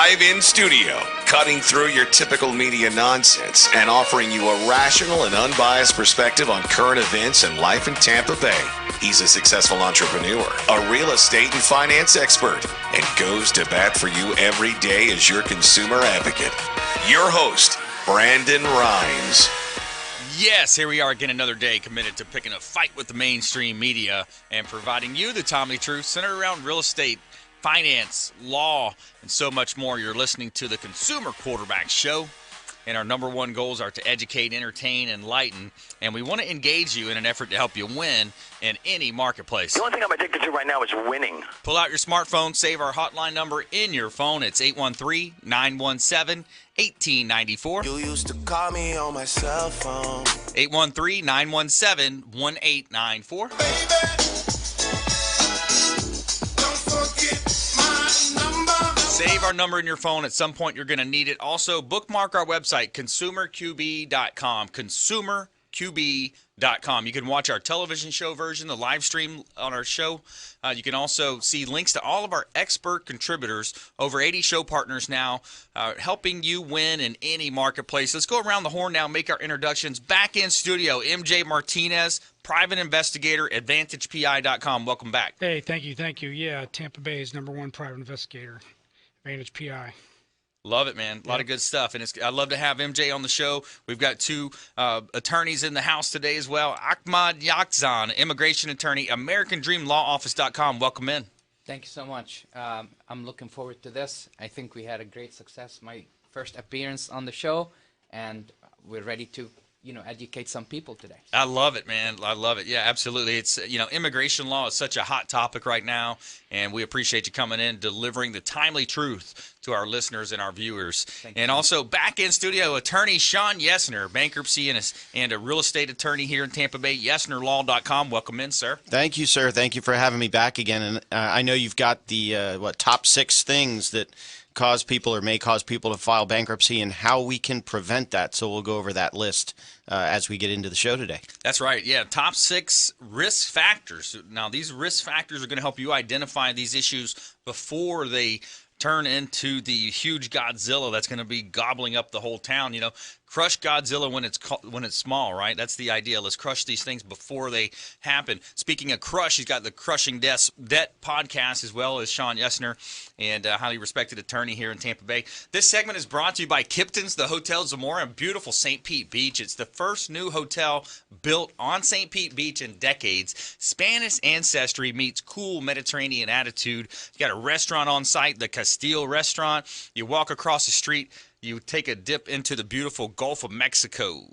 Live in studio, cutting through your typical media nonsense and offering you a rational and unbiased perspective on current events and life in Tampa Bay. He's a successful entrepreneur, a real estate and finance expert, and goes to bat for you every day as your consumer advocate. Your host, Brandon Rhymes. Yes, here we are again another day committed to picking a fight with the mainstream media and providing you the timely truth centered around real estate, finance, law, and so much more. You're listening to the Consumer Quarterback Show, and our number one goals are to educate, entertain, enlighten, and we want to engage you in an effort to help you win in any marketplace. The only thing I'm addicted to right now is winning. Pull out your smartphone, save our hotline number in your phone. It's 813-917-1894. You used to call me on my cell phone. 813-917-1894. Save our number in your phone. At some point, you're going to need it. Also, bookmark our website, consumerqb.com, consumerqb.com. You can watch our television show version, the live stream on our show. You can also see links to all of our expert contributors, over 80 show partners now, helping you win in any marketplace. Let's go around the horn now, make our introductions. Back in studio, MJ Martinez, private investigator, AdvantagePI.com. Welcome back. Hey, thank you. Yeah, Tampa Bay's #1 private investigator, Advantage PI. Love it, man. A lot of good stuff. And I love to have MJ on the show. We've got two attorneys in the house today as well. Ahmad Yakzan, immigration attorney, AmericanDreamLawOffice.com. Welcome in. Thank you so much. I'm looking forward to this. I think we had a great success, my first appearance on the show, and we're ready to educate some people today. I love it, man. I love it. Yeah, absolutely. It's, immigration law is such a hot topic right now, and we appreciate you coming in, delivering the timely truth to our listeners and our viewers. And also back in studio, attorney Shawn Yesner, bankruptcy and a real estate attorney here in Tampa Bay, YesnerLaw.com. Welcome in, sir. Thank you, sir. Thank you for having me back again. And I know you've got the top 6 things that cause people or may cause people to file bankruptcy and how we can prevent that. So we'll go over that list as we get into the show today. That's right. Yeah, top 6 risk factors. Now, these risk factors are going to help you identify these issues before they turn into the huge Godzilla that's going to be gobbling up the whole town. Crush Godzilla when it's small, right? That's the idea. Let's crush these things before they happen. Speaking of crush, he's got the Crushing Debt podcast, as well as Shawn Yesner, and a highly respected attorney here in Tampa Bay. This segment is brought to you by Kipton's, the Hotel Zamora in beautiful St. Pete Beach. It's the first new hotel built on St. Pete Beach in decades. Spanish ancestry meets cool Mediterranean attitude. You got a restaurant on site, the Castile restaurant. You walk across the street, you take a dip into the beautiful Gulf of Mexico.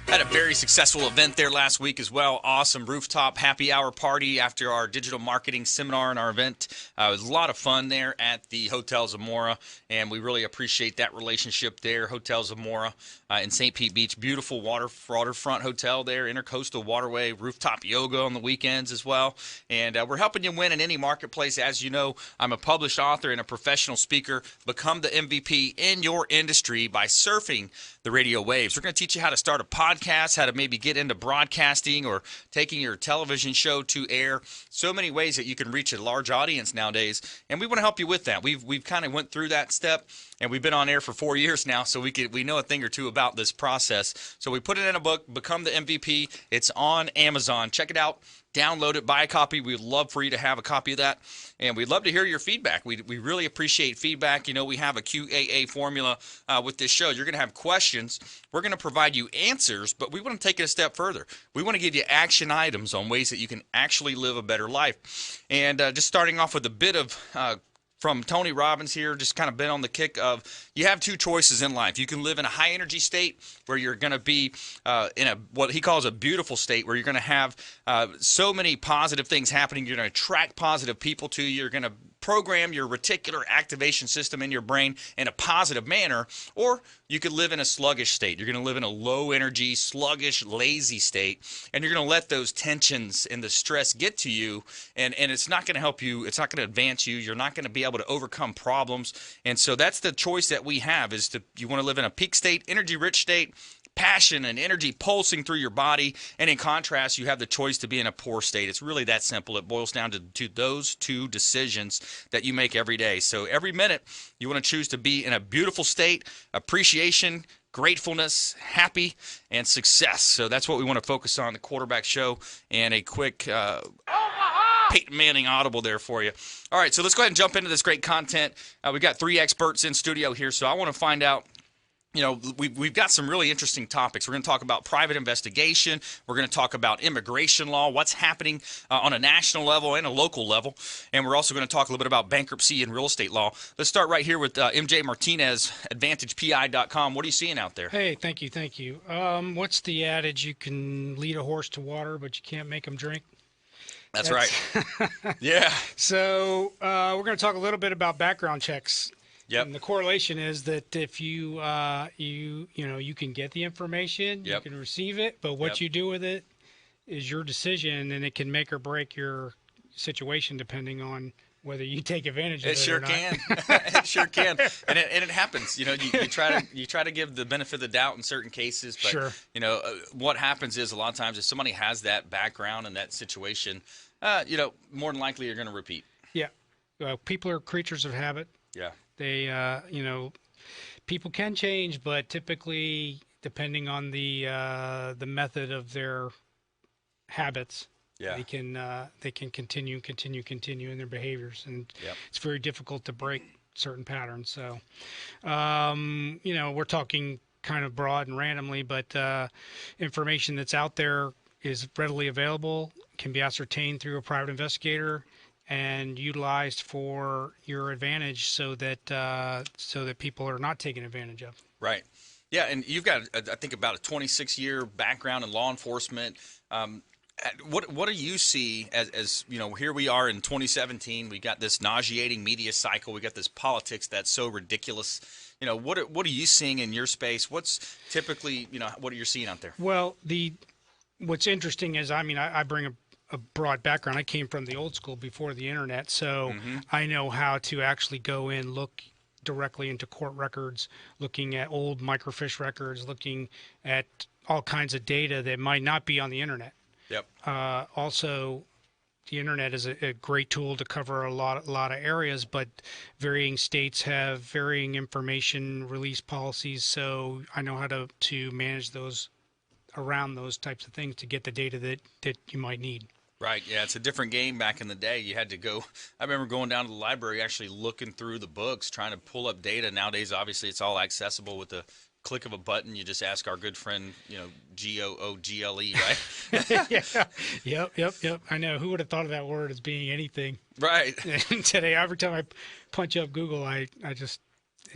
Had a very successful event there last week as well. Awesome rooftop happy hour party after our digital marketing seminar and our event. It was a lot of fun there at the Hotel Zamora, and we really appreciate that relationship there. Hotel Zamora in St. Pete Beach, beautiful waterfront hotel there, intercoastal waterway, rooftop yoga on the weekends as well. And we're helping you win in any marketplace. As you know, I'm a published author and a professional speaker. Become the MVP in your industry by surfing the radio waves. We're going to teach you how to start a podcast, how to maybe get into broadcasting or taking your television show to air. So many ways that you can reach a large audience nowadays, and we want to help you with that. We've kind of went through that step, and we've been on air for 4 years now, so we know a thing or two about this process. So we put it in a book, Become the MVP. It's on Amazon. Check it out. Download it, buy a copy. We'd love for you to have a copy of that, and we'd love to hear your feedback. We really appreciate feedback. We have a QAA formula with this show. You're going to have questions. We're going to provide you answers, but we want to take it a step further. We want to give you action items on ways that you can actually live a better life. And just starting off with a bit of from Tony Robbins here, just kind of been on the kick of you have 2 choices in life. You can live in a high energy state where you're going to be in a what he calls a beautiful state, where you're going to have so many positive things happening. You're going to attract positive people to you. You're going to program your reticular activation system in your brain in a positive manner, or you could live in a sluggish state. You're going to live in a low energy, sluggish, lazy state, and you're going to let those tensions and the stress get to you, and it's not going to help you. It's not going to advance you. You're not going to be able to overcome problems. And so that's the choice that we have, is you want to live in a peak state, energy rich state, passion and energy pulsing through your body. And in contrast, you have the choice to be in a poor state. It's really that simple. It boils down to those two decisions that you make every day. So every minute, you want to choose to be in a beautiful state, appreciation, gratefulness, happy, and success. So that's what we want to focus on, the Quarterback Show, and a quick Peyton Manning audible there for you. All right, so let's go ahead and jump into this great content. We've got 3 experts in studio here, so I want to find out, we've got some really interesting topics. We're going to talk about private investigation. We're going to talk about immigration law, what's happening on a national level and a local level. And we're also going to talk a little bit about bankruptcy and real estate law. Let's start right here with MJ Martinez, AdvantagePI.com. What are you seeing out there? Hey, thank you. What's the adage? You can lead a horse to water, but you can't make him drink. That's right. Yeah. So we're going to talk a little bit about background checks. Yep. And the correlation is that if you can get the information, you can receive it, but what you do with it is your decision, and it can make or break your situation depending on whether you take advantage of it sure or not. Can. It sure can. And it happens. You try to give the benefit of the doubt in certain cases, but Sure. What happens is a lot of times if somebody has that background and that situation, more than likely you're going to repeat. Yeah. People are creatures of habit. Yeah. They, people can change, but typically, depending on the method of their habits, they can continue in their behaviors, and it's very difficult to break certain patterns. So, we're talking kind of broad and randomly, but information that's out there is readily available, can be ascertained through a private investigator, and utilized for your advantage so that people are not taken advantage of. Right. Yeah, and you've got, I think, about a 26-year background in law enforcement. What do you see as here we are in 2017, we got this nauseating media cycle, we got this politics that's so ridiculous. What are you seeing in your space? What's typically, what are you seeing out there? Well, what's interesting is, I bring a broad background. I came from the old school before the internet, so I know how to actually go in, look directly into court records, looking at old microfiche records, looking at all kinds of data that might not be on the internet. Yep. Also, the internet is a great tool to cover a lot of areas, but varying states have varying information release policies, so I know how to manage those around those types of things to get the data that you might need. Right. Yeah, it's a different game back in the day. You had to go. I remember going down to the library, actually looking through the books, trying to pull up data. Nowadays, obviously, it's all accessible with the click of a button. You just ask our good friend, Google, right? Yeah. Yep. I know. Who would have thought of that word as being anything? Right. And today, every time I punch up Google, it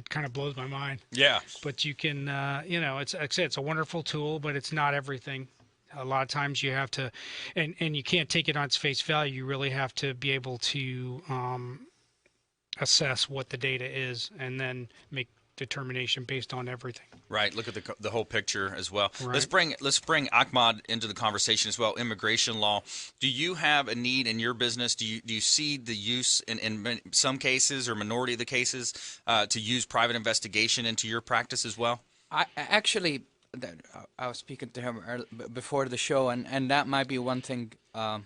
kind of blows my mind. Yeah. But you can, it's like I said, it's a wonderful tool, but it's not everything. A lot of times you have to, and you can't take it on its face value. You really have to be able to assess what the data is and then make determination based on everything. Right. Look at the whole picture as well. Right. Let's bring Ahmad into the conversation as well. Immigration law. Do you have a need in your business? Do you see the use in some cases or minority of the cases to use private investigation into your practice as well? I was speaking to him before the show, and that might be one thing that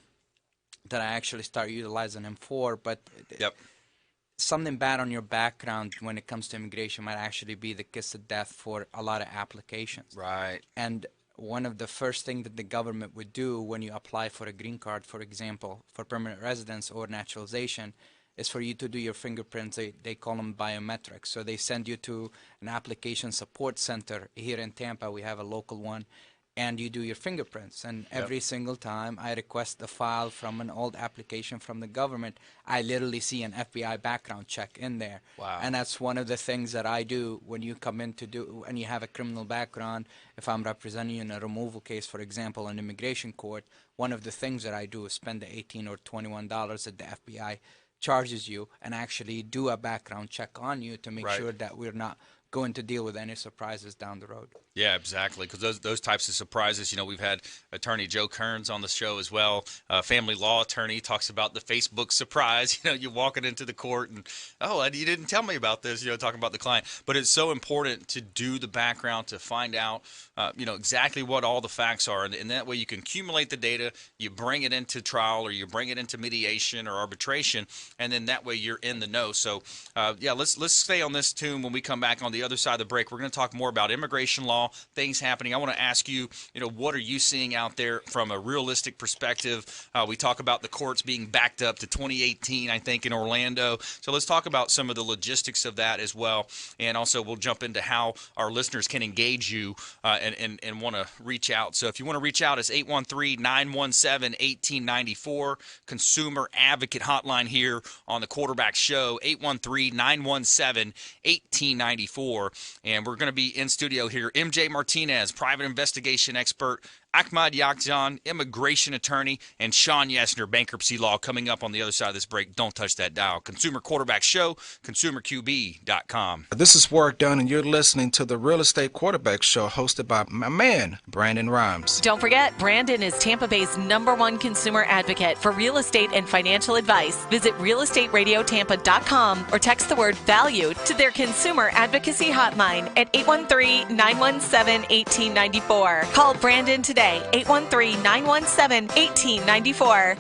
I actually start utilizing him for. But something bad on your background when it comes to immigration might actually be the kiss of death for a lot of applications. Right. And one of the first things that the government would do when you apply for a green card, for example, for permanent residence or naturalization, is for you to do your fingerprints. They call them biometrics. So they send you to an application support center here in Tampa. We have a local one. And you do your fingerprints. And every single time I request a file from an old application from the government, I literally see an FBI background check in there. Wow. And that's one of the things that I do when you come in and you have a criminal background. If I'm representing you in a removal case, for example, in immigration court, one of the things that I do is spend the $18 or $21 that the FBI charges you and actually do a background check on you to make sure that we're not going to deal with any surprises down the road. Yeah, exactly. Because those types of surprises, we've had attorney Joe Kearns on the show as well. Family law attorney talks about the Facebook surprise. You're walking into the court and, oh, you didn't tell me about this. Talking about the client. But it's so important to do the background to find out, exactly what all the facts are, and that way you can accumulate the data. You bring it into trial, or you bring it into mediation or arbitration, and then that way you're in the know. So, let's stay on this tune. When we come back on the other side of the break, we're going to talk more about immigration law. Things happening. I want to ask you, what are you seeing out there from a realistic perspective? We talk about the courts being backed up to 2018, I think, in Orlando. So let's talk about some of the logistics of that as well. And also we'll jump into how our listeners can engage you and want to reach out. So if you want to reach out, it's 813-917-1894, Consumer Advocate Hotline here on the Quarterback Show, 813-917-1894. And we're going to be in studio here. MJ Martinez, private investigation expert, Ahmad Yakzan, immigration attorney, and Shawn Yesner, bankruptcy law, coming up on the other side of this break. Don't touch that dial. Consumer Quarterback Show, consumerqb.com. This is Warwick Dunn, and you're listening to the Real Estate Quarterback Show, hosted by my man, Brandon Rhymes. Don't forget, Brandon is Tampa Bay's #1 consumer advocate for real estate and financial advice. Visit realestateradiotampa.com or text the word VALUE to their consumer advocacy hotline at 813-917-1894. Call Brandon today, 813-917-1894.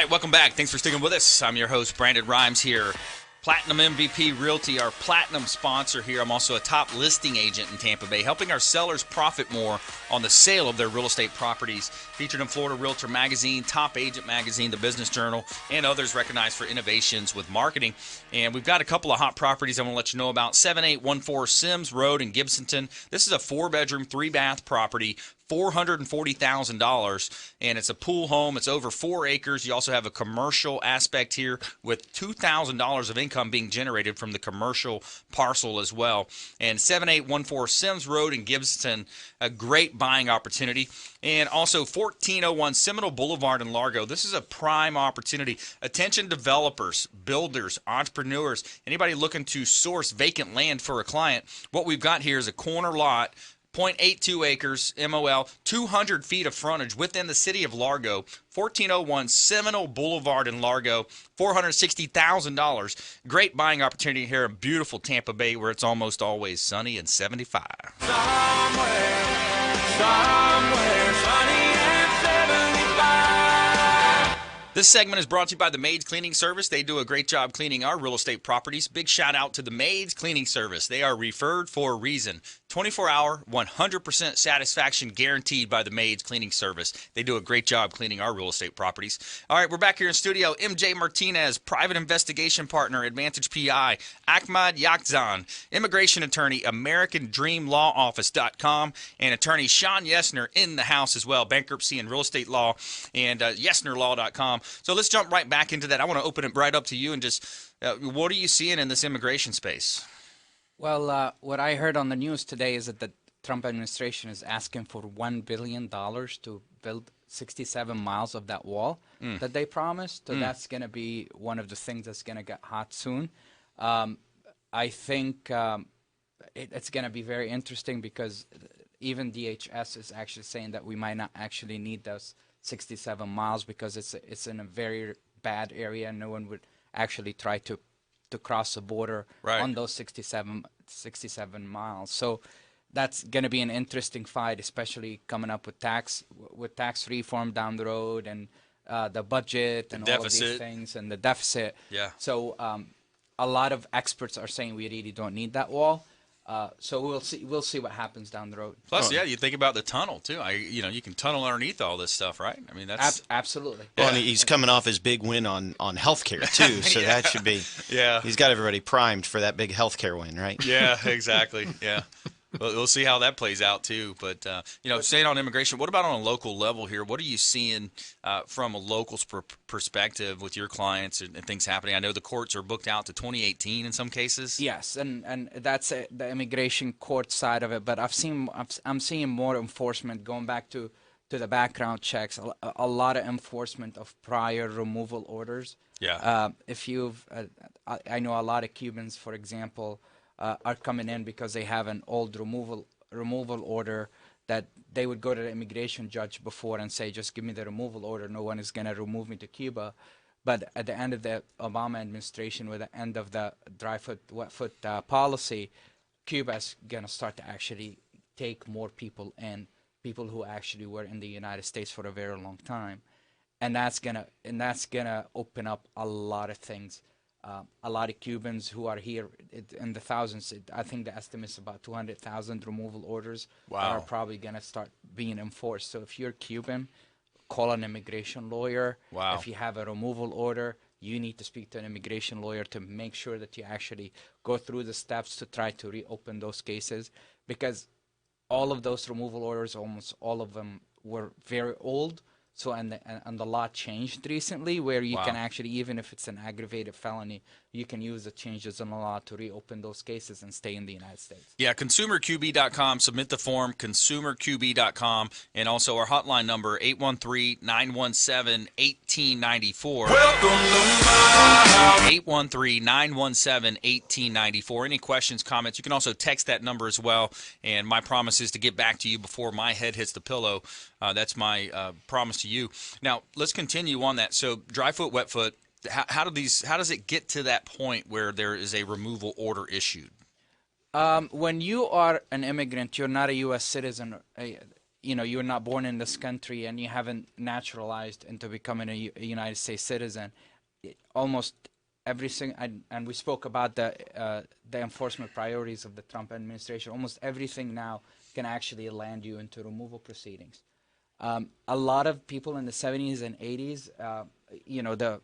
right, welcome back. Thanks for sticking with us. I'm your host, Brandon Rhymes here. Platinum MVP Realty, our platinum sponsor here. I'm also a top listing agent in Tampa Bay, helping our sellers profit more on the sale of their real estate properties. Featured in Florida Realtor Magazine, Top Agent Magazine, The Business Journal, and others recognized for innovations with marketing. And we've got a couple of hot properties I want to let you know about. 7814 Sims Road in Gibsonton. This is a 4-bedroom, 3-bath property. $440,000, and it's a pool home. It's over 4 acres. You also have a commercial aspect here with $2,000 of income being generated from the commercial parcel as well. And 7814 Sims Road in Gibson, a great buying opportunity. And also 1401 Seminole Boulevard in Largo. This is a prime opportunity. Attention developers, builders, entrepreneurs, anybody looking to source vacant land for a client. What we've got here is a corner lot, 0.82 acres, MOL, 200 feet of frontage within the city of Largo, 1401 Seminole Boulevard in Largo, $460,000. Great buying opportunity here in beautiful Tampa Bay where it's almost always sunny and 75. Somewhere sunny and 75. This segment is brought to you by the Maids Cleaning Service. They do a great job cleaning our real estate properties. Big shout out to the Maids Cleaning Service. They are referred for a reason. 24-hour, 100% satisfaction guaranteed by the Maids Cleaning Service. They do a great job cleaning our real estate properties. All right, we're back here in studio. MJ Martinez, private investigation partner, Advantage PI. Ahmad Yakzan, immigration attorney, AmericanDreamLawOffice.com, and attorney Shawn Yesner in the house as well, bankruptcy and real estate law, and YesnerLaw.com. So let's jump right back into that. I want to open it right up to you and just what are you seeing in this immigration space? Well, what I heard on the news today is that the Trump administration is asking for $1 billion to build 67 miles of that wall that they promised. So that's going to be one of the things that's going to get hot soon. I think it's going to be very interesting because even DHS is actually saying that we might not actually need those 67 miles because it's in a very bad area. No one would actually try to cross the border on those 67 miles. So that's going to be an interesting fight, especially coming up with tax reform down the road and the budget and all of these things and the deficit. Yeah. So a lot of experts are saying we really don't need that wall. So we'll see what happens down the road. Plus, yeah, you think about the tunnel too. You can tunnel underneath all this stuff, right? I mean, that's absolutely. Well, and he's coming off his big win on healthcare too, so that should be. Yeah. He's got everybody primed for that big healthcare win, right? Yeah, exactly. Yeah. We'll see how that plays out too. But staying on immigration, what about on a local level here? What are you seeing from a local's perspective with your clients and things happening? I know the courts are booked out to 2018 in some cases. Yes, and that's the immigration court side of it. But I'm seeing more enforcement going back to the background checks. A lot of enforcement of prior removal orders. Yeah. I know a lot of Cubans, for example, are coming in because they have an old removal order that they would go to the immigration judge before and say, just give me the removal order. No one is going to remove me to Cuba. But at the end of the Obama administration, with the end of the dry foot, wet foot policy, Cuba is going to start to actually take more people in, people who actually were in the United States for a very long time. And that's gonna open up a lot of things. A lot of Cubans who are here in the thousands. I think the estimate is about 200,000 removal orders that are probably going to start being enforced. So if you're Cuban, call an immigration lawyer. Wow. If you have a removal order, you need to speak to an immigration lawyer to make sure that you actually go through the steps to try to reopen those cases, because all of those removal orders, almost all of them, were very old. So and the law changed recently, where you can actually, even if it's an aggravated felony, you can use the changes in the law to reopen those cases and stay in the United States. Yeah, consumerqb.com. Submit the form, consumerqb.com, and also our hotline number 813-917-1894. Welcome to my 813-917-1894. Any questions, comments? You can also text that number as well. And my promise is to get back to you before my head hits the pillow. That's my promise to you. Now, let's continue on that. So, dry foot, wet foot. How does it get to that point where there is a removal order issued? When you are an immigrant, you're not a U.S. citizen. you're not born in this country and you haven't naturalized into becoming a United States citizen, almost everything, and we spoke about the enforcement priorities of the Trump administration. Almost everything now can actually land you into removal proceedings. A lot of people in the 70s and 80s, the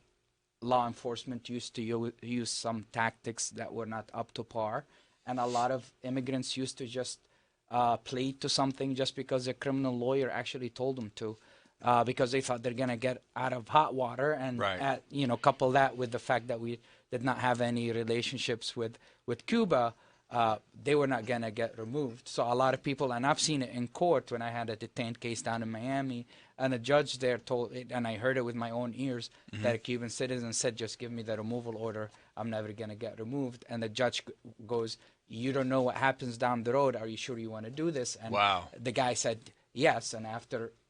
law enforcement used to use some tactics that were not up to par, and a lot of immigrants used to just plead to something just because a criminal lawyer actually told them to. Because they thought they're going to get out of hot water, and couple that with the fact that we did not have any relationships with Cuba, they were not going to get removed. So a lot of people, and I've seen it in court when I had a detained case down in Miami, and a judge there told it, and I heard it with my own ears, that a Cuban citizen said, just give me the removal order, I'm never going to get removed. And the judge goes, you don't know what happens down the road, are you sure you want to do this? And the guy said, yes, and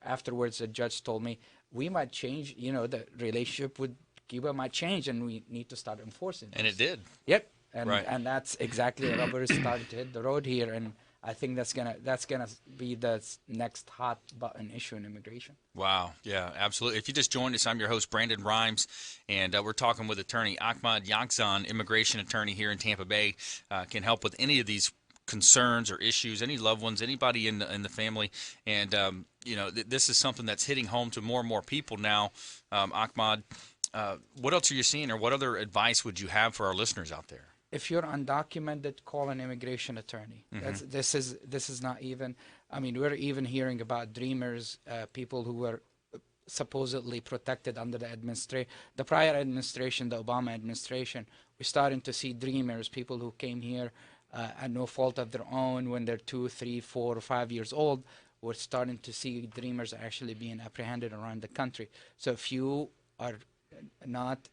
afterwards the judge told me, we might change, the relationship with Cuba might change, and we need to start enforcing this. And it did. Yep. And that's exactly the rubber is starting to hit the road here, and I think that's gonna be the next hot button issue in immigration. Wow, yeah, absolutely. If you just joined us, I'm your host, Brandon Rhymes, and we're talking with attorney Ahmad Yakzan, immigration attorney here in Tampa Bay, can help with any of these concerns or issues, any loved ones, anybody in the family, and this is something that's hitting home to more and more people now. Ahmad, what else are you seeing, or what other advice would you have for our listeners out there? If you're undocumented, call an immigration attorney. This is not even. I mean, we're even hearing about dreamers, people who were supposedly protected under the prior administration, the Obama administration. We're starting to see dreamers, people who came here at no fault of their own when they're 2, 3, 4, or 5 years old. We're starting to see dreamers actually being apprehended around the country. So if you are not,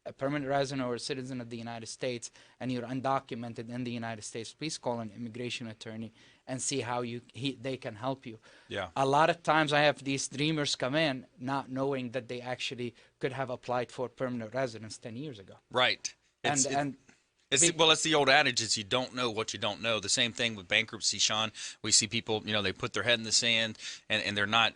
a permanent resident or a citizen of the United States, and you're undocumented in the United States, please call an immigration attorney and see how they can help you. Yeah. A lot of times I have these dreamers come in not knowing that they actually could have applied for permanent residence 10 years ago. Right. It's the old adage, is you don't know what you don't know. The same thing with bankruptcy, Shawn. We see people, they put their head in the sand, and they're not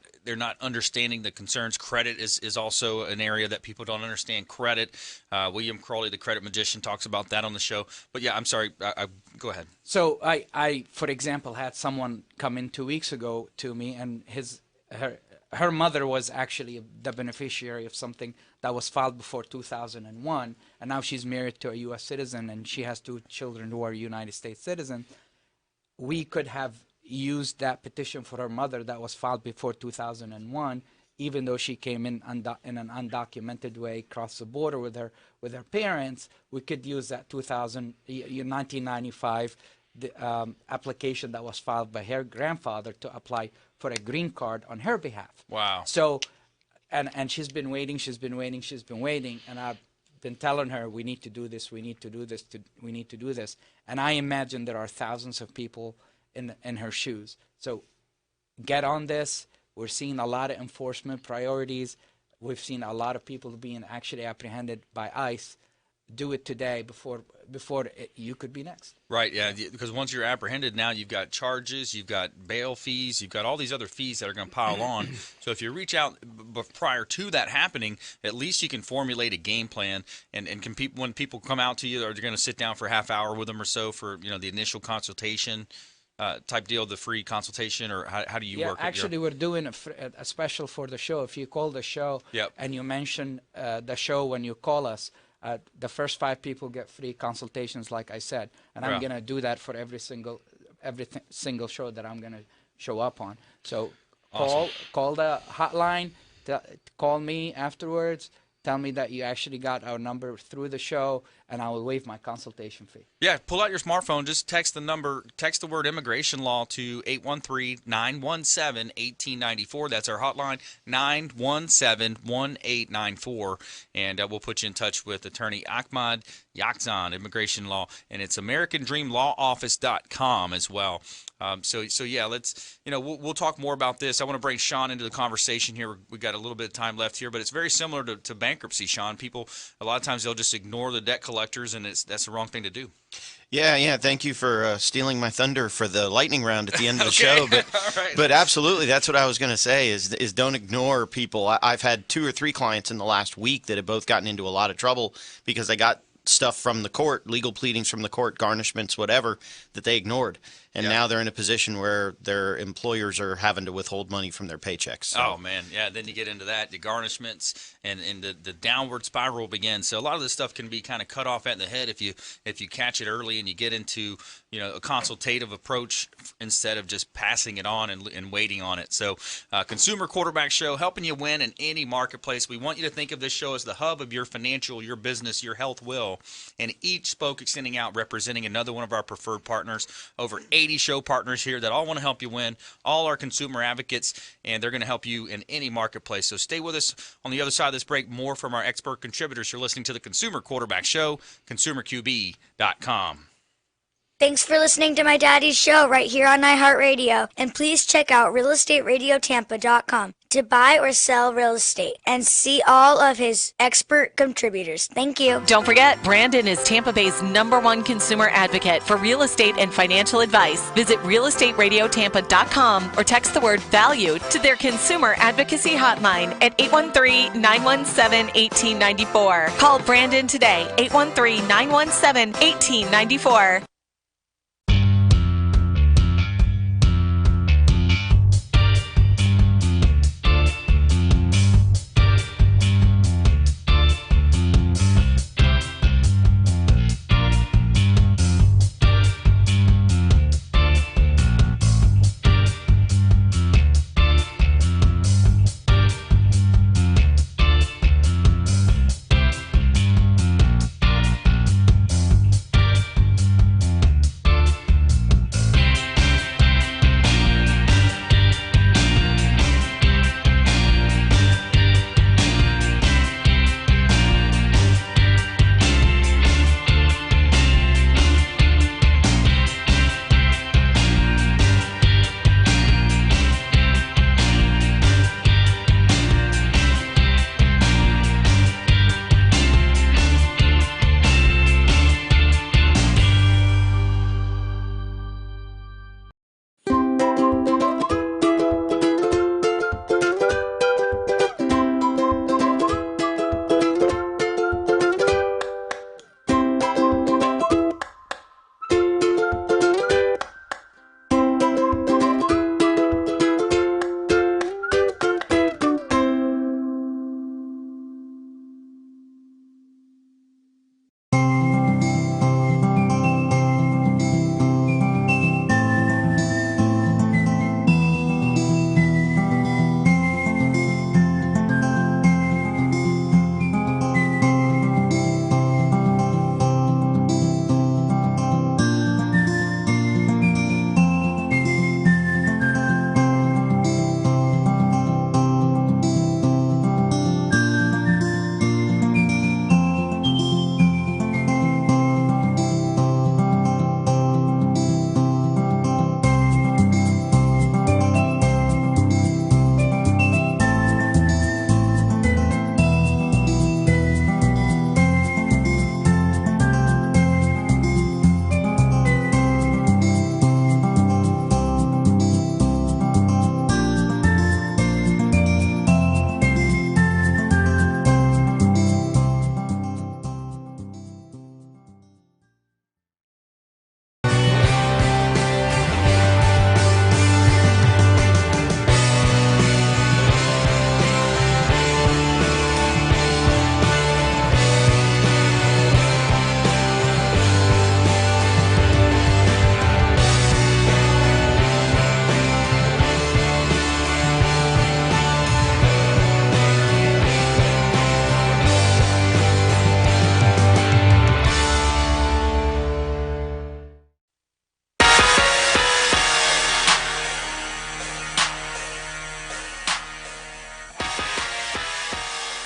understanding the concerns. Credit is also an area that people don't understand. Credit. William Crawley, the credit magician, talks about that on the show. But yeah, I'm sorry. Go ahead. So I, for example, had someone come in 2 weeks ago to me, and her mother was actually the beneficiary of something that was filed before 2001, and now she's married to a U.S. citizen, and she has 2 children who are United States citizens. We could have used that petition for her mother that was filed before 2001, even though she came in an undocumented way across the border with her parents. We could use that 1995 application that was filed by her grandfather to apply for a green card on her behalf. Wow. So, and she's been waiting, and I've been telling her, we need to do this, we need to do this, we need to do this. And I imagine there are thousands of people in her shoes. So get on this. We're seeing a lot of enforcement priorities. We've seen a lot of people being actually apprehended by ICE. Do it today before you could be next. Right, yeah, because once you're apprehended, now you've got charges, you've got bail fees, you've got all these other fees that are going to pile on. So if you reach out prior to that happening, at least you can formulate a game plan and can when people come out to you, are they going to sit down for a half hour with them or so for the initial consultation type deal, the free consultation, or how do you work? Yeah, actually, we're doing a special for the show. If you call the show and you mention the show when you call us, the first 5 people get free consultations, like I said, and I'm going to do that for every single show that I'm going to show up on. So call the hotline, call me afterwards, tell me that you actually got our number through the show, and I will waive my consultation fee. Yeah, pull out your smartphone, just text the word immigration law to 813-917-1894. That's our hotline, 917-1894, and we'll put you in touch with attorney Ahmad Yakzan, immigration law, and it's AmericanDreamLawOffice.com as well. So yeah, let's, we'll talk more about this. I want to bring Shawn into the conversation here. We've got a little bit of time left here, but it's very similar to bankruptcy, Shawn. People, a lot of times they'll just ignore the debt collectors, and that's the wrong thing to do. Yeah. Thank you for stealing my thunder for the lightning round at the end of the show. But All right. but absolutely, that's what I was going to say. Is don't ignore people. I've had 2 or 3 clients in the last week that have both gotten into a lot of trouble because they got stuff from the court, legal pleadings from the court, garnishments, whatever, that they ignored. And now they're in a position where their employers are having to withhold money from their paychecks. So. Oh, man. Yeah, then you get into that, the garnishments, and the downward spiral begins. So a lot of this stuff can be kind of cut off at the head if you catch it early and you get into a consultative approach instead of just passing it on and waiting on it. So Consumer Quarterback Show, helping you win in any marketplace. We want you to think of this show as the hub of your financial, your business, your health will, and each spoke extending out representing another one of our preferred partners. Over 80 show partners here that all want to help you win, all are consumer advocates, and they're going to help you in any marketplace. So stay with us on the other side of this break. More from our expert contributors. You're listening to the Consumer Quarterback Show, consumerqb.com. Thanks for listening to my daddy's show right here on iHeartRadio. And please check out realestateradiotampa.com to buy or sell real estate and see all of his expert contributors. Thank you. Don't forget, Brandon is Tampa Bay's #1 consumer advocate for real estate and financial advice. Visit realestateradiotampa.com or text the word VALUE to their consumer advocacy hotline at 813-917-1894. Call Brandon today, 813-917-1894.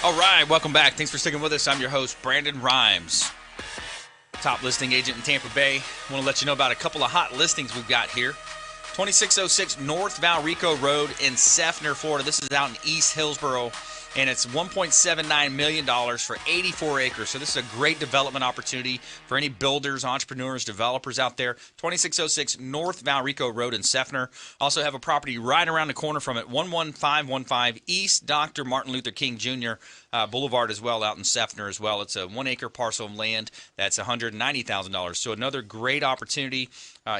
All right, welcome back. Thanks for sticking with us. I'm your host, Brandon Rhymes, top listing agent in Tampa Bay. I want to let you know about a couple of hot listings we've got here. 2606 North Valrico Road in Seffner, Florida. This is out in East Hillsboro. and it's $1.79 million for 84 acres. So this is a great development opportunity for any builders, entrepreneurs, developers out there. 2606 North Valrico Road in Seffner. Also have a property right around the corner from it, 11515 East Dr. Martin Luther King Jr. Boulevard as well, out in Seffner as well. It's a 1 acre parcel of land that's $190,000. So another great opportunity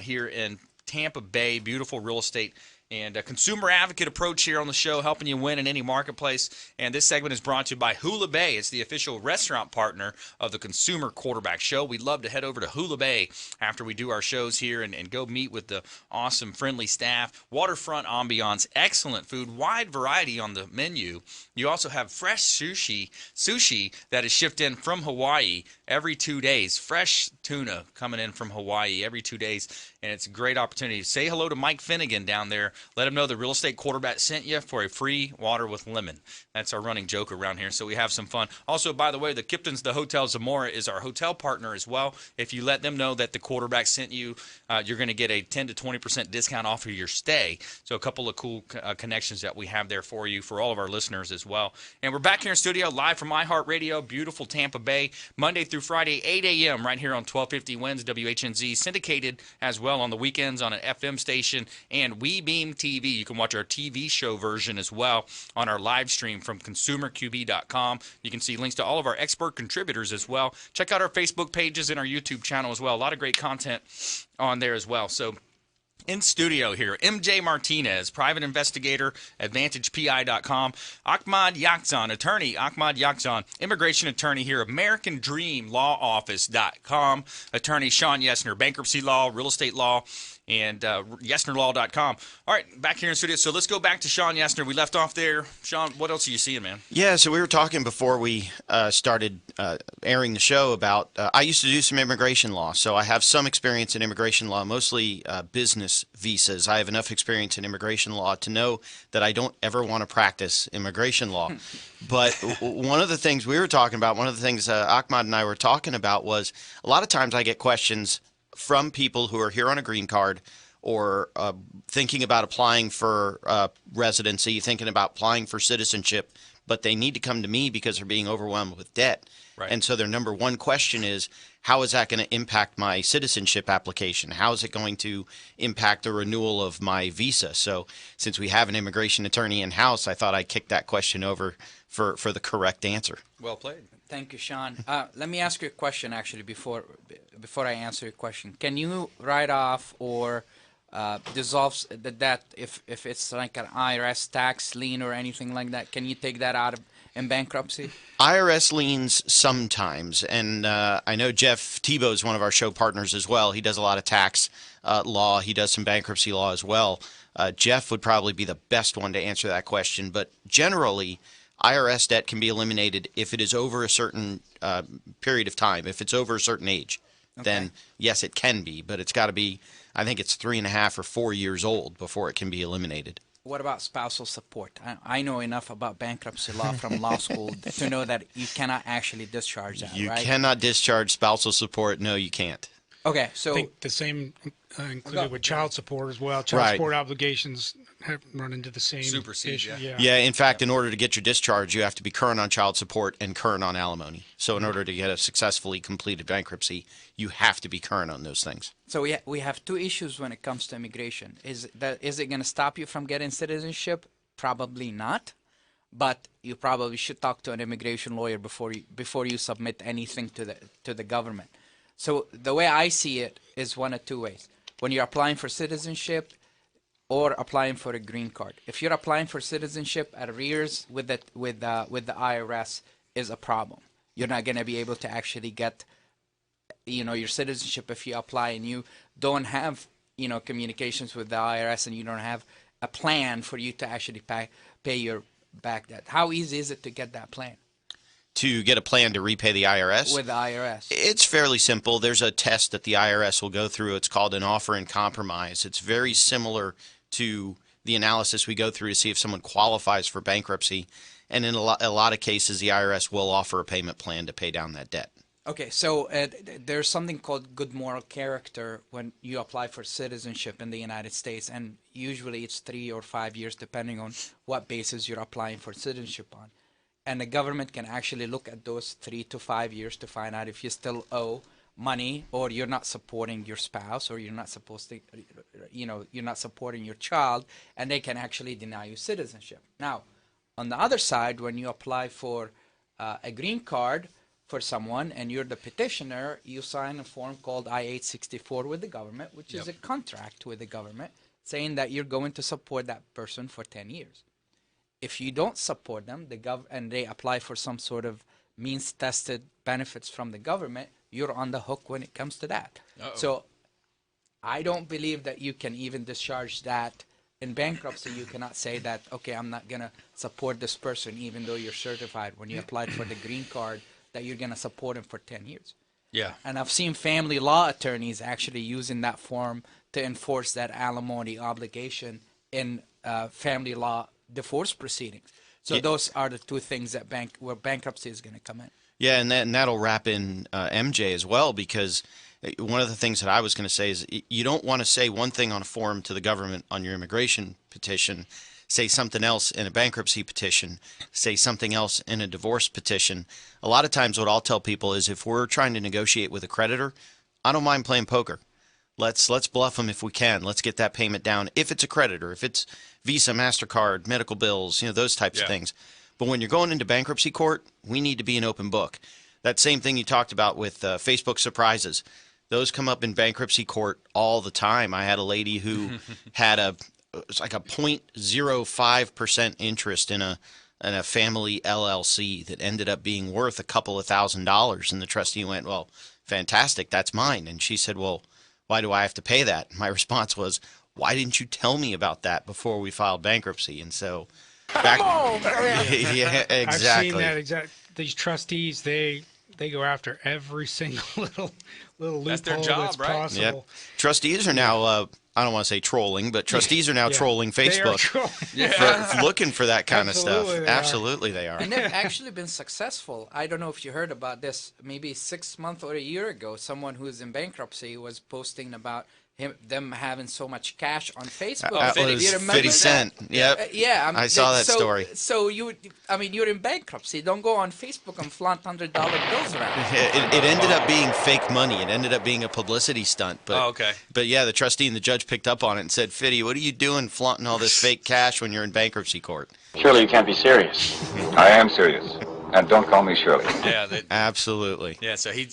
here in Tampa Bay. Beautiful real estate and a consumer advocate approach here on the show, helping you win in any marketplace. And this segment is brought to you by Hula Bay. It's the official restaurant partner of the Consumer Quarterback Show. We'd love to head over to Hula Bay after we do our shows here and go meet with the awesome, friendly staff. Waterfront ambiance, excellent food, wide variety on the menu. You also have fresh sushi that is shipped in from Hawaii every 2 days. Fresh tuna coming in from Hawaii every 2 days. And it's a great opportunity. Say hello to Mike Finnegan down there. Let him know the real estate quarterback sent you for a free water with lemon. That's our running joke around here, so we have some fun. Also, by the way, the Kipton's the Hotel Zamora is our hotel partner as well. If you let them know that the quarterback sent you, you're going to get a 10 to 20% discount off of your stay. So a couple of cool connections that we have there for you, for all of our listeners as well. And we're back here in studio live from iHeartRadio, beautiful Tampa Bay, Monday through Friday, 8 a.m. right here on 1250 WINS WHNZ, syndicated as well on the weekends on an FM station and WeBeam TV. You can watch our TV show version as well on our live stream from consumerqb.com. You can see links to all of our expert contributors as well. Check out our Facebook pages and our YouTube channel as well. A lot of great content on there as well. So in studio here, MJ Martinez, private investigator, AdvantagePI.com. Ahmad Yakzan, attorney, Ahmad Yakzan, immigration attorney here, AmericanDreamLawOffice.com. Attorney Shawn Yesner, bankruptcy law, real estate law, and YesnerLaw.com. All right, back here in studio. So let's go back to Shawn Yesner. We left off there. Shawn, what else are you seeing, man? Yeah, so we were talking before we started airing the show about, I used to do some immigration law, so I have some experience in immigration law, mostly business visas. I have enough experience in immigration law to know that I don't ever want to practice immigration law. But one of the things we were talking about, one of the things Ahmad and I were talking about was a lot of times I get questions from people who are here on a green card or thinking about applying for residency, thinking about applying for citizenship, but they need to come to me because they're being overwhelmed with debt. Right. And so their number one question is, how is that going to impact my citizenship application? How is it going to impact the renewal of my visa? So since we have an immigration attorney in-house, I thought I'd kick that question over for the correct answer. Well played. Thank you, Shawn. Let me ask you a question, actually, before I answer your question. Can you write off or dissolve the debt if it's like an IRS tax lien or anything like that? Can you take that out in bankruptcy? IRS liens sometimes, and I know Jeff Tebow is one of our show partners as well. He does a lot of tax law. He does some bankruptcy law as well. Jeff would probably be the best one to answer that question, but generally, IRS debt can be eliminated if it is over a certain period of time. If it's over a certain age, then yes, it can be, but it's got to be, I think it's 3.5 or 4 years old before it can be eliminated. What about spousal support? I know enough about bankruptcy law from law school to know that you cannot actually discharge that, You right? cannot discharge spousal support. No, you can't. Okay, so I think the same included with child support as well. Child support obligations have run into the same Supersede, issue. Yeah, in fact, in order to get your discharge, you have to be current on child support and current on alimony. So in order to get a successfully completed bankruptcy, you have to be current on those things. So we have two issues when it comes to immigration. Is it going to stop you from getting citizenship? Probably not, but you probably should talk to an immigration lawyer before you submit anything to the government. So the way I see it is one of two ways. When you're applying for citizenship or applying for a green card. If you're applying for citizenship, arrears with the IRS is a problem. You're not going to be able to actually get your citizenship if you apply and you don't have communications with the IRS and you don't have a plan for you to actually pay your back debt. How easy is it to get that plan? To get a plan to repay the IRS? With the IRS. It's fairly simple. There's a test that the IRS will go through. It's called an offer in compromise. It's very similar to the analysis we go through to see if someone qualifies for bankruptcy. And in a lot of cases, the IRS will offer a payment plan to pay down that debt. Okay, so there's something called good moral character when you apply for citizenship in the United States, and usually it's 3 or 5 years depending on what basis you're applying for citizenship on. and the government can actually look at those 3 to 5 years to find out if you still owe money, or you're not supporting your spouse, or you're not supposed to, you're not supporting your child, and they can actually deny you citizenship. Now, on the other side, when you apply for a green card for someone and you're the petitioner, you sign a form called I-864 with the government, which is a contract with the government saying that you're going to support that person for 10 years. If you don't support them, and they apply for some sort of means-tested benefits from the government, you're on the hook when it comes to that. So I don't believe that you can even discharge that. In bankruptcy, you cannot say that, okay, I'm not going to support this person even though you're certified when you applied for the green card, that you're going to support him for 10 years. Yeah. And I've seen family law attorneys actually using that form to enforce that alimony obligation in family law divorce proceedings. So those are the two things that where bankruptcy is going to come in. Yeah, and that'll wrap in MJ as well, because one of the things that I was going to say is you don't want to say one thing on a form to the government on your immigration petition, say something else in a bankruptcy petition, say something else in a divorce petition. A lot of times what I'll tell people is if we're trying to negotiate with a creditor, I don't mind playing poker. Let's bluff them if we can. Let's get that payment down. If it's a creditor, if it's Visa, MasterCard, medical bills, those types of things. But when you're going into bankruptcy court, we need to be an open book. That same thing you talked about with Facebook surprises. Those come up in bankruptcy court all the time. I had a lady who had it was like a 0.05% interest in a family LLC that ended up being worth a couple of $1,000s. And the trustee went, well, fantastic, that's mine. And she said, well, why do I have to pay that? My response was, why didn't you tell me about that before we filed bankruptcy? And so back, yeah, exactly. I've seen that these trustees, they go after every single little loophole that's their job, right? possible. Yep. Trustees are now I don't want to say trolling, but trustees are now trolling Facebook for looking for that kind of stuff. Absolutely, they are. And they've actually been successful. I don't know if you heard about this. Maybe 6 months or a year ago, someone who's in bankruptcy was posting about them having so much cash on Facebook. It was 50 Cent. Yep. Yeah, I saw that story. So you're in bankruptcy. Don't go on Facebook and flaunt $100 bills around. It ended up being fake money. It ended up being a publicity stunt. But, But yeah, the trustee and the judge picked up on it and said, Fiddy, what are you doing flaunting all this fake cash when you're in bankruptcy court? Surely you can't be serious. I am serious. And don't call me Shirley. Yeah, absolutely. Yeah, so you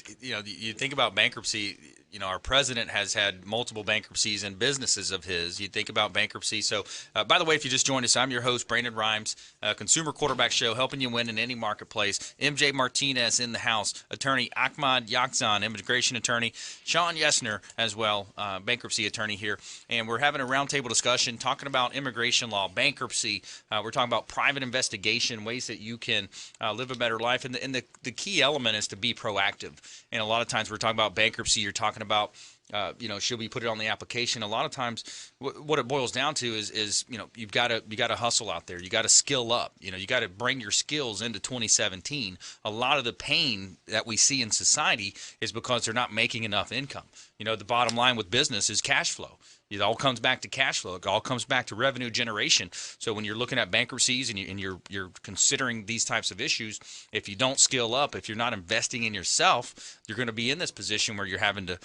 think about bankruptcy. Our president has had multiple bankruptcies and businesses of his. You think about bankruptcy. So, by the way, if you just joined us, I'm your host, Brandon Rhymes, Consumer Quarterback Show, helping you win in any marketplace. MJ Martinez in the house, attorney Ahmad Yakzan, immigration attorney, Shawn Yesner as well, bankruptcy attorney here. And we're having a roundtable discussion talking about immigration law, bankruptcy. We're talking about private investigation, ways that you can live a better life. And the key element is to be proactive. And a lot of times we're talking about bankruptcy, you're talking about, should we put it on the application? A lot of times what it boils down to is you've got to hustle out there. You got to skill up. You got to bring your skills into 2017. A lot of the pain that we see in society is because they're not making enough income. The bottom line with business is cash flow. It all comes back to cash flow. It all comes back to revenue generation. So when you're looking at bankruptcies and you're considering these types of issues, if you don't skill up, if you're not investing in yourself, you're going to be in this position where you're having to,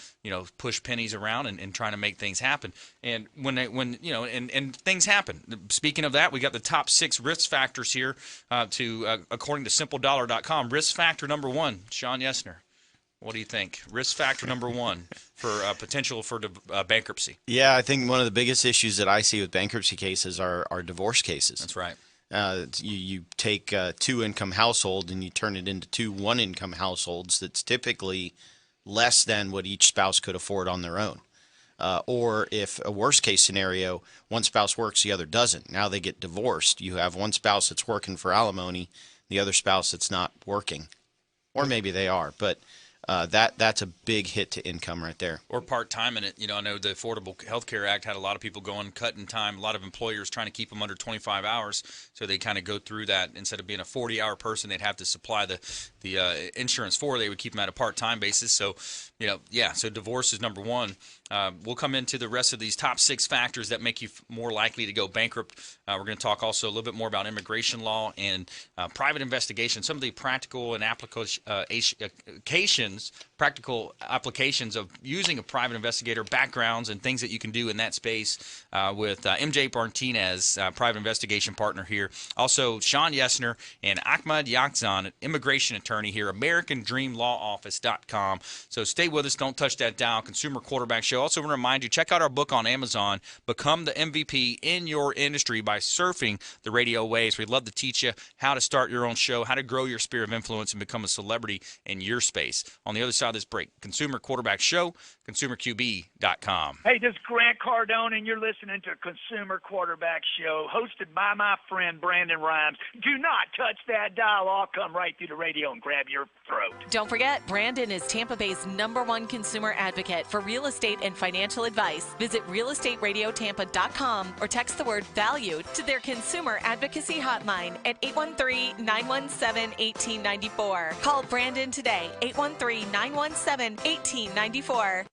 push pennies around and trying to make things happen. And and things happen. Speaking of that, we got the top 6 risk factors here according to simpledollar.com. Risk factor number 1, Shawn Yesner. What do you think? Risk factor number 1 for potential for bankruptcy. Yeah, I think one of the biggest issues that I see with bankruptcy cases are divorce cases. That's right. You take a 2-income household and you turn it into 2 1-income households. That's typically less than what each spouse could afford on their own. Or if a worst case scenario, one spouse works, the other doesn't. Now they get divorced. You have one spouse that's working for alimony, the other spouse that's not working. Or maybe they are. But that's a big hit to income right there. Or part-time in it. I know the Affordable Health Care Act had a lot of people going cutting time, a lot of employers trying to keep them under 25 hours, so they kind of go through that. Instead of being a 40-hour person they'd have to supply the insurance for, they would keep them at a part-time basis. So, so divorce is number one. We'll come into the rest of these top 6 factors that make you more likely to go bankrupt. We're going to talk also a little bit more about immigration law and private investigation, some of the practical and practical applications of using a private investigator, backgrounds, and things that you can do in that space with MJ Martinez, private investigation partner here. Also, Shawn Yesner and Ahmad Yakzan, an immigration attorney here, AmericanDreamLawOffice.com. So stay with us. Don't touch that dial. Consumer Quarterback Show. Also want to remind you, check out our book on Amazon, Become the MVP in Your Industry by Surfing the Radio Waves. We'd love to teach you how to start your own show, how to grow your sphere of influence and become a celebrity in your space. On the other side of this break, Consumer Quarterback Show, ConsumerQB.com. Hey, this is Grant Cardone, and you're listening to Consumer Quarterback Show, hosted by my friend Brandon Rhymes. Do not touch that dial. I'll come right through the radio and grab your throat. Don't forget, Brandon is Tampa Bay's #1 consumer advocate for real estate and financial advice. Visit realestateradiotampa.com or text the word valued to their consumer advocacy hotline at 813-917-1894. Call Brandon today, 813-917-1894.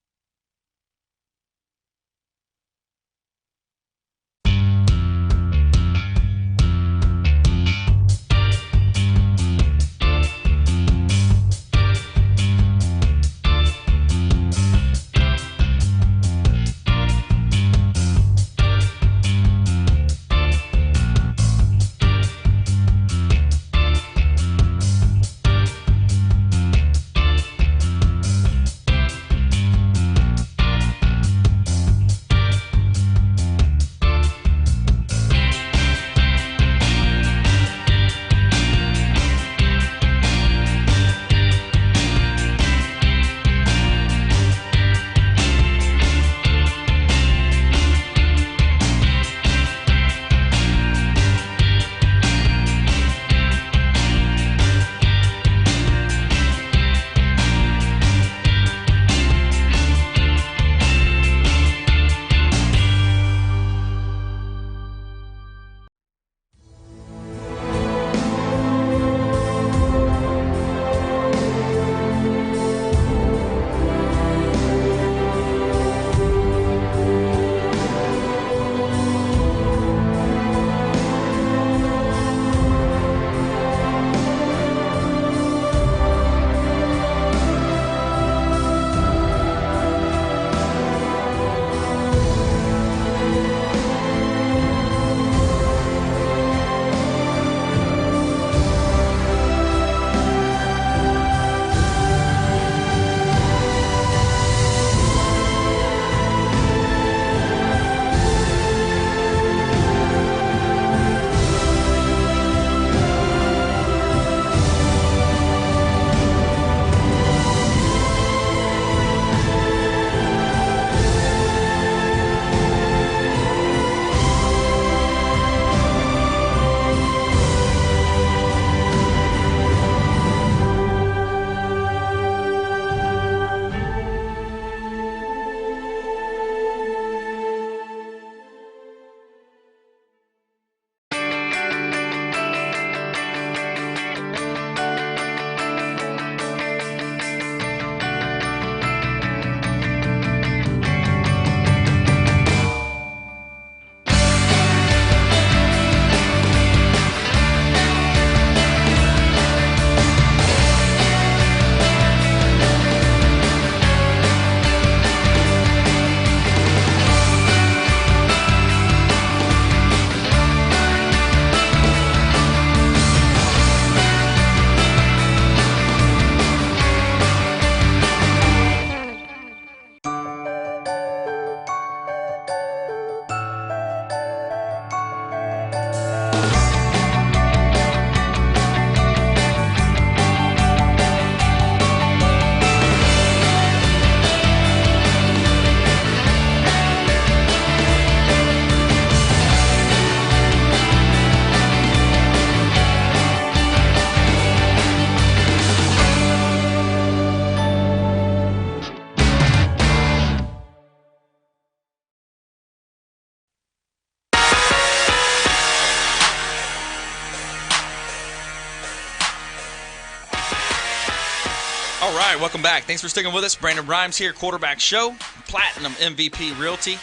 right, welcome back. Thanks for sticking with us. Brandon Rhymes here, Quarterback Show, Platinum MVP Realty,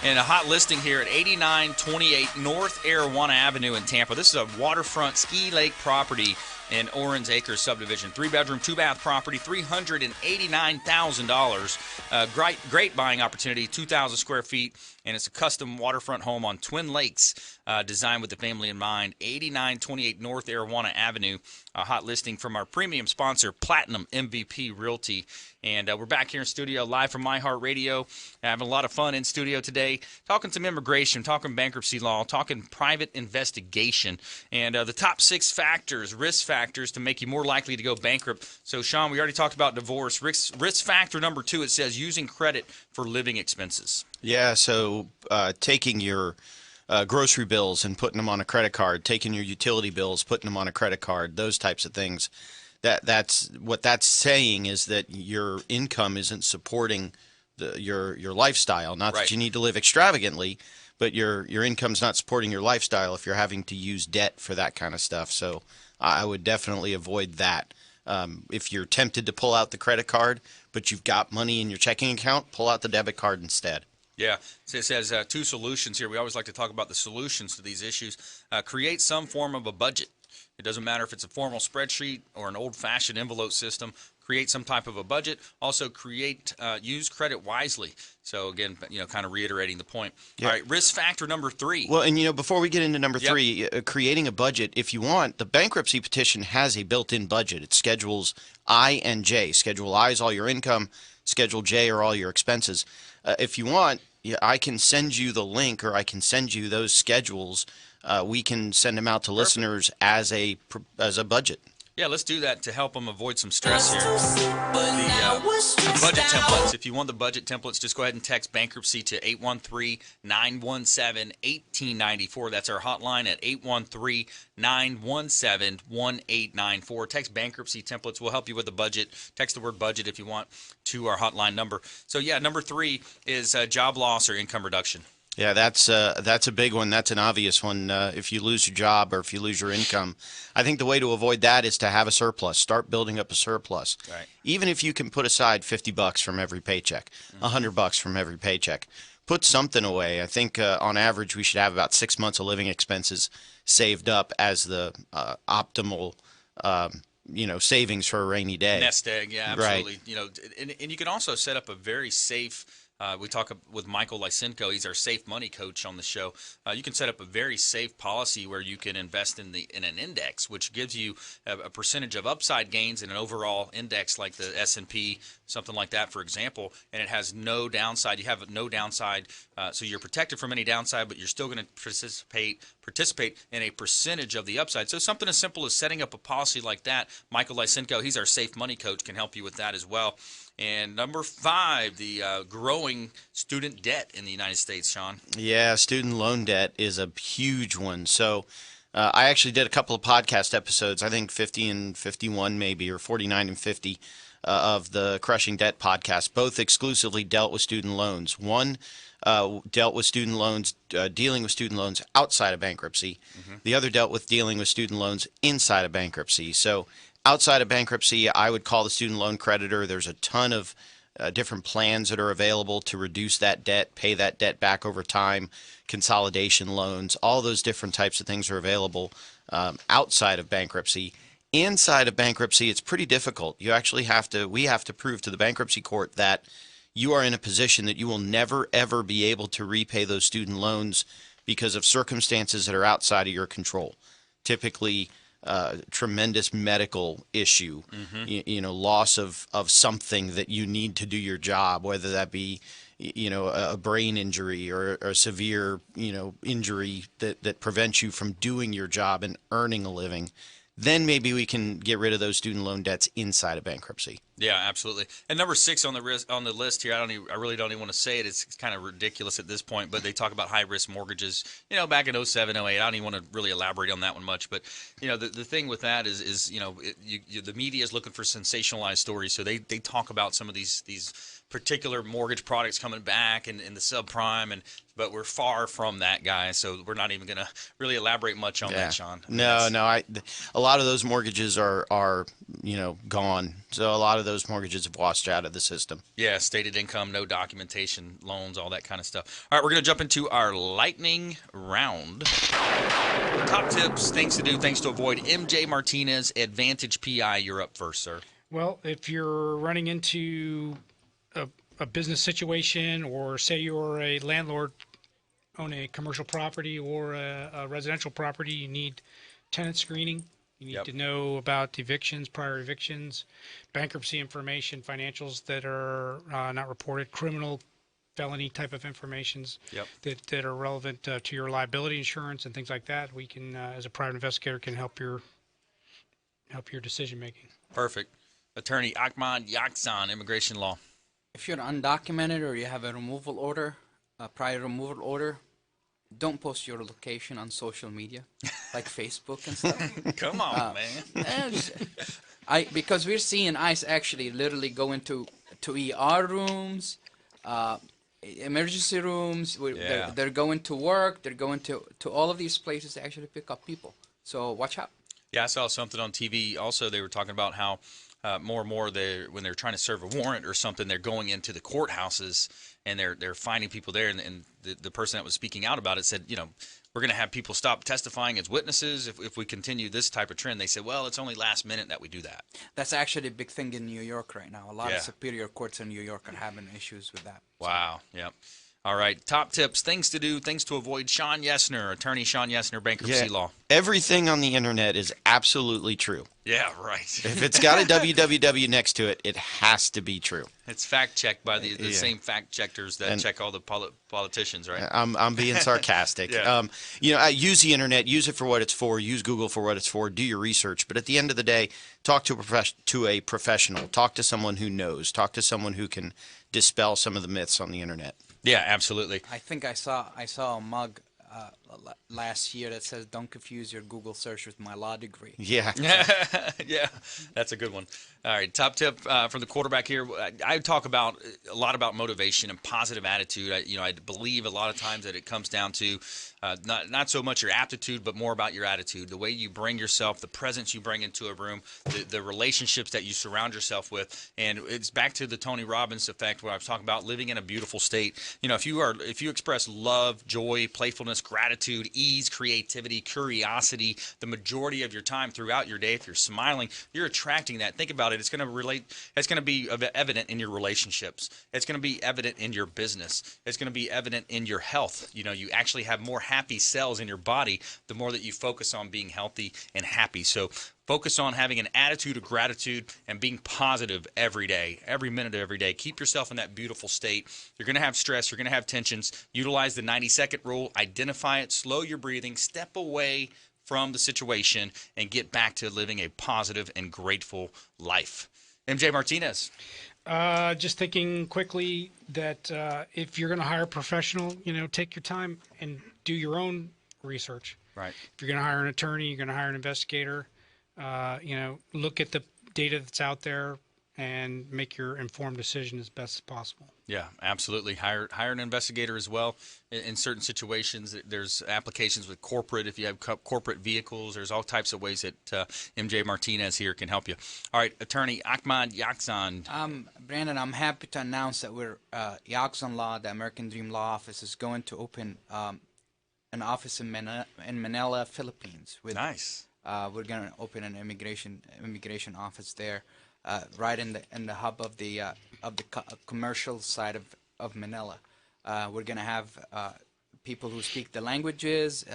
and a hot listing here at 8928 North Arowana Avenue in Tampa. This is a waterfront ski lake property in Orange Acres subdivision. 3-bedroom, 2-bath property, $389,000. Great buying opportunity, 2,000 square feet, and it's a custom waterfront home on Twin Lakes, designed with the family in mind. 8928 North Arowana Avenue, a hot listing from our premium sponsor, Platinum MVP Realty. And we're back here in studio, live from iHeartRadio, having a lot of fun in studio today, talking some immigration, talking bankruptcy law, talking private investigation, and the top 6 factors, risk factors, to make you more likely to go bankrupt. So, Shawn, we already talked about divorce. Risk factor number 2, it says using credit for living expenses. Yeah, so taking your grocery bills and putting them on a credit card, taking your utility bills, putting them on a credit card, those types of things. That's what that's saying, is that your income isn't supporting your lifestyle. Not that you need to live extravagantly, but your income's not supporting your lifestyle if you're having to use debt for that kind of stuff. So I would definitely avoid that. If you're tempted to pull out the credit card, but you've got money in your checking account, pull out the debit card instead. Yeah, so it says 2 solutions here. We always like to talk about the solutions to these issues. Create some form of a budget. It doesn't matter if it's a formal spreadsheet or an old-fashioned envelope system. Create some type of a budget. Also, use credit wisely. So again, kind of reiterating the point. Yeah. All right, risk factor number 3. Well, and before we get into number 3, creating a budget, if you want, the bankruptcy petition has a built-in budget. It schedules I and J. Schedule I is all your income. Schedule J are all your expenses. If you want, I can send you the link, or I can send you those schedules. We can send them out to listeners as a budget. Yeah, let's do that to help them avoid some stress here. The budget templates. If you want the budget templates, just go ahead and text bankruptcy to 813-917-1894. That's our hotline at 813-917-1894. Text bankruptcy templates. We'll help you with the budget. Text the word budget if you want to our hotline number. So, yeah, number 3 is job loss or income reduction. Yeah, that's a big one. That's an obvious one. If you lose your job or if you lose your income, I think the way to avoid that is to have a surplus. Start building up a surplus. Right. Even if you can put aside $50 from every paycheck, $100 from every paycheck, put something away. I think on average we should have about 6 months of living expenses saved up as the optimal savings for a rainy day. Nest egg, yeah, absolutely. Right. And you can also set up a very safe. We talk with Michael Lysenko. He's our safe money coach on the show. You can set up a very safe policy where you can invest in an index, which gives you a percentage of upside gains in an overall index like the S&P, something like that, for example, and it has no downside. You have no downside, so you're protected from any downside, but you're still going to participate in a percentage of the upside. So something as simple as setting up a policy like that. Michael Lysenko, he's our safe money coach, can help you with that as well. And number 5, the growing student debt in the United States, Shawn. Yeah, student loan debt is a huge one. So I actually did a couple of podcast episodes, I think 50 and 51 maybe, or 49 and 50 of the Crushing Debt podcast. Both exclusively dealt with student loans. One dealt with student loans, dealing with student loans outside of bankruptcy. The other dealt with dealing with student loans inside of bankruptcy. So outside of bankruptcy, I would call the student loan creditor. There's a ton of different plans that are available to reduce that debt, pay that debt back over time, consolidation loans, all those different types of things are available outside of bankruptcy. Inside of bankruptcy, it's pretty difficult. We have to prove to the bankruptcy court that you are in a position that you will never, ever be able to repay those student loans because of circumstances that are outside of your control. Typically, tremendous medical issue, loss of something that you need to do your job, whether that be, a brain injury or a severe, injury that prevents you from doing your job and earning a living. Then maybe we can get rid of those student loan debts inside of bankruptcy. Yeah, absolutely. And number 6 on the list here, I really don't even want to say it. It's kind of ridiculous at this point, but they talk about high risk mortgages. Back in 07, 08, I don't even want to really elaborate on that one much. But the thing with that is the media is looking for sensationalized stories, so they talk about some of these particular mortgage products coming back and the subprime, but we're far from that, guys. So we're not even going to really elaborate much on that, Shawn. A lot of those mortgages are gone. So a lot of of those mortgages have washed out of the system. Yeah, stated income, no documentation, loans, all that kind of stuff. All right, we're going to jump into our lightning round. Top tips, things to do, things to avoid. MJ Martinez, Advantage PI, you're up first, sir. Well, if you're running into a business situation, or say you're a landlord, own a commercial property or a residential property, you need tenant screening. You need to know about evictions, prior evictions, bankruptcy information, financials that are not reported, criminal, felony type of informations that are relevant to your liability insurance and things like that. We can, as a private investigator, can help your decision making. Perfect. Attorney Ahmad Yakzan, immigration law. If you're undocumented or you have a removal order, a prior removal order, don't post your location on social media, like Facebook and stuff. Come on, man. Because we're seeing ICE actually literally go into ER rooms, emergency rooms. They're going to work. They're going to all of these places to actually pick up people. So watch out. Yeah, I saw something on TV. Also, they were talking about how more and more when they're trying to serve a warrant or something, they're going into the courthouses and they're finding people there. And the person that was speaking out about it said, we're going to have people stop testifying as witnesses if we continue this type of trend. They said, well, it's only last minute that we do that. That's actually a big thing in New York right now. A lot of superior courts in New York are having issues with that. Wow. Yep. All right. Top tips, things to do, things to avoid. Shawn Yesner, attorney Shawn Yesner, bankruptcy law. Everything on the internet is absolutely true. Yeah, right. If it's got a www next to it, it has to be true. It's fact checked by the same fact checkers that check all the politicians, right? I'm being sarcastic. Use the internet, use it for what it's for, use Google for what it's for, do your research. But at the end of the day, talk to a professional, talk to someone who knows, talk to someone who can dispel some of the myths on the internet. Yeah, absolutely. I think I saw a mug last year that says, "Don't confuse your Google search with my law degree." Yeah, yeah, that's a good one. All right, top tip from the quarterback here. I talk a lot about motivation and positive attitude. I believe a lot of times that it comes down to not so much your aptitude, but more about your attitude, the way you bring yourself, the presence you bring into a room, the relationships that you surround yourself with. And it's back to the Tony Robbins effect, where I was talking about living in a beautiful state. If you express love, joy, playfulness, gratitude, ease, creativity, curiosity, the majority of your time throughout your day, if you're smiling, you're attracting that. Think about it. It's going to be evident in your relationships. It's going to be evident in your business. It's going to be evident in your health. You actually have more happy cells in your body the more that you focus on being healthy and happy. So focus on having an attitude of gratitude and being positive every day, every minute of every day. Keep yourself in that beautiful state. You're going to have stress. You're going to have tensions. Utilize the 90-second rule. Identify it. Slow your breathing. Step away from the situation and get back to living a positive and grateful life. MJ Martinez. Just thinking quickly that if you're going to hire a professional, take your time and do your own research. Right. If you're going to hire an attorney, you're going to hire an investigator, look at the data that's out there and make your informed decision as best as possible. Yeah, absolutely. Hire an investigator as well. In certain situations, there's applications with corporate. If you have corporate vehicles, there's all types of ways that MJ Martinez here can help you. All right, attorney Ahmad Yakzan. Brandon, I'm happy to announce that we're Yakzan Law, the American Dream Law Office, is going to open an office in Manila, Philippines. Nice. We're going to open an immigration office there. Right in the hub of the commercial side of Manila. We're going to have people who speak the languages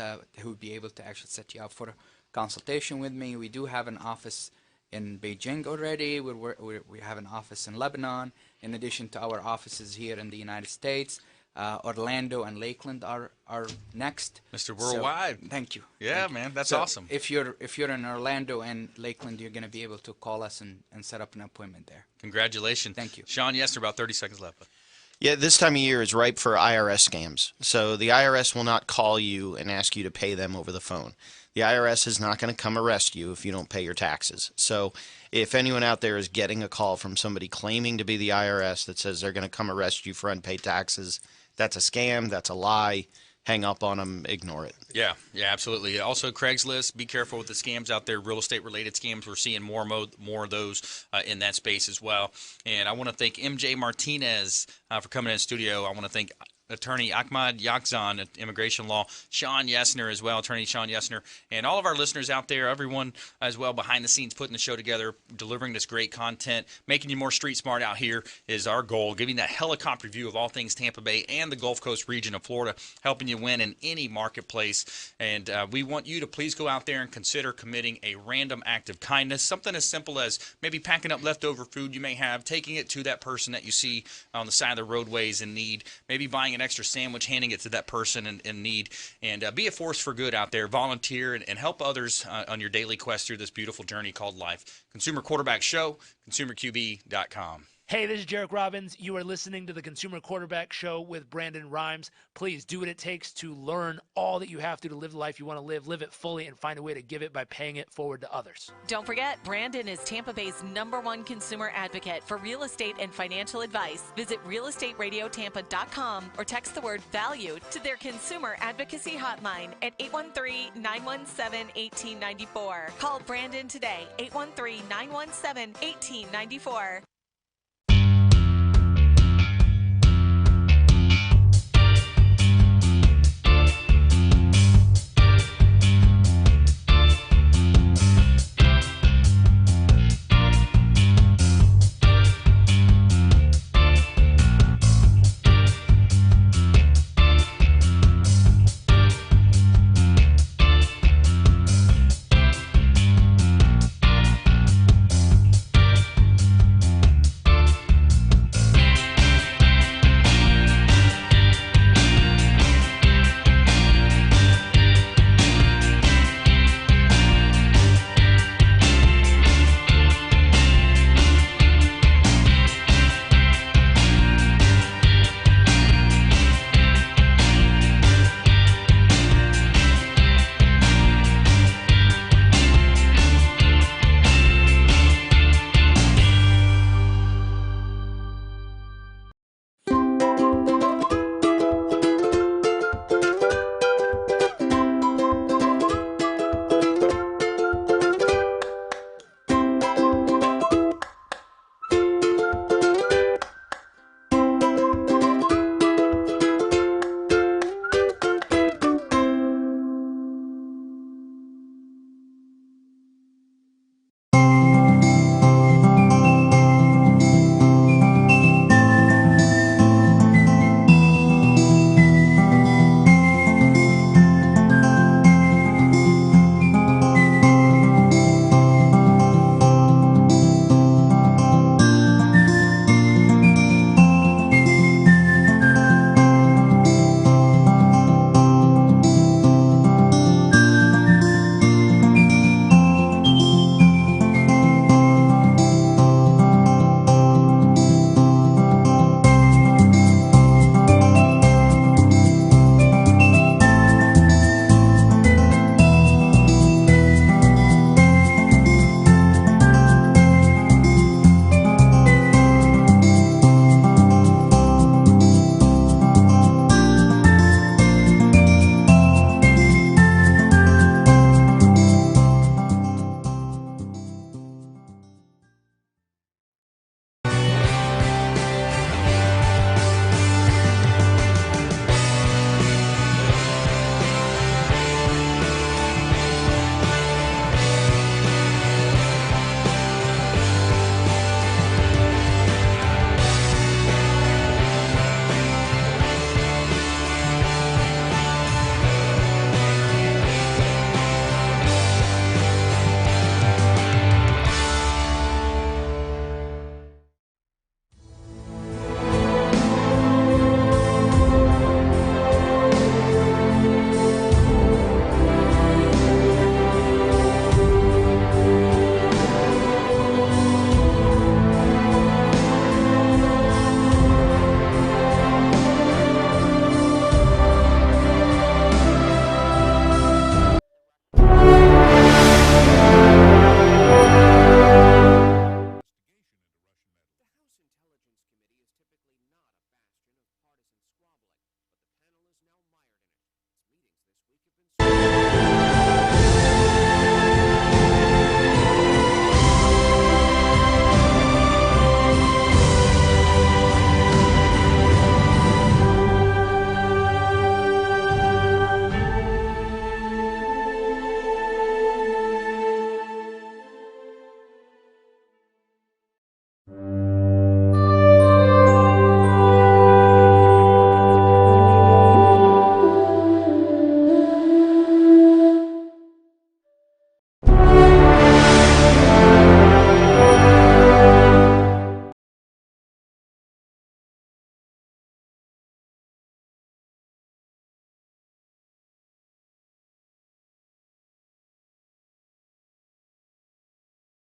who will be able to actually set you up for a consultation with me. We do have an office in Beijing already. We have an office in Lebanon, in addition to our offices here in the United States. Orlando and Lakeland are next. Mr. Worldwide. So, thank you. Yeah, man, that's awesome. If you're in Orlando and Lakeland, you're going to be able to call us and set up an appointment there. Congratulations. Thank you. Shawn Yesner, about 30 seconds left. Yeah, this time of year is ripe for IRS scams. So the IRS will not call you and ask you to pay them over the phone. The IRS is not going to come arrest you if you don't pay your taxes. So if anyone out there is getting a call from somebody claiming to be the IRS that says they're going to come arrest you for unpaid taxes, that's a scam. That's a lie. hang up on them, ignore it. Yeah, absolutely. Also, Craigslist, be careful with the scams out there, real estate-related scams. We're seeing more of those in that space as well. And I want to thank MJ Martinez for coming in the studio. I want to thank Attorney Ahmad Yakzan at Immigration Law, Shawn Yesner as well, Attorney Shawn Yesner, and all of our listeners out there, everyone as well behind the scenes putting the show together, delivering this great content, making you more street smart out here is our goal, giving that helicopter view of all things Tampa Bay and the Gulf Coast region of Florida, helping you win in any marketplace. And we want you to please go out there and consider committing a random act of kindness, something as simple as maybe packing up leftover food you may have, taking it to that person that you see on the side of the roadways in need, maybe buying an extra sandwich, handing it to that person in need, and be a force for good out there. Volunteer and help others on your daily quest through this beautiful journey called life. Consumer Quarterback Show, consumerqb.com. Hey, this is Jarek Robbins. You are listening to the Consumer Quarterback Show with Brandon Rhymes. Please do what it takes to learn all that you have to live the life you want to live it fully, and find a way to give it by paying it forward to others. Don't forget, Brandon is Tampa Bay's #1 consumer advocate for real estate and financial advice. Visit realestateradiotampa.com or text the word VALUE to their consumer advocacy hotline at 813-917-1894. Call Brandon today, 813-917-1894.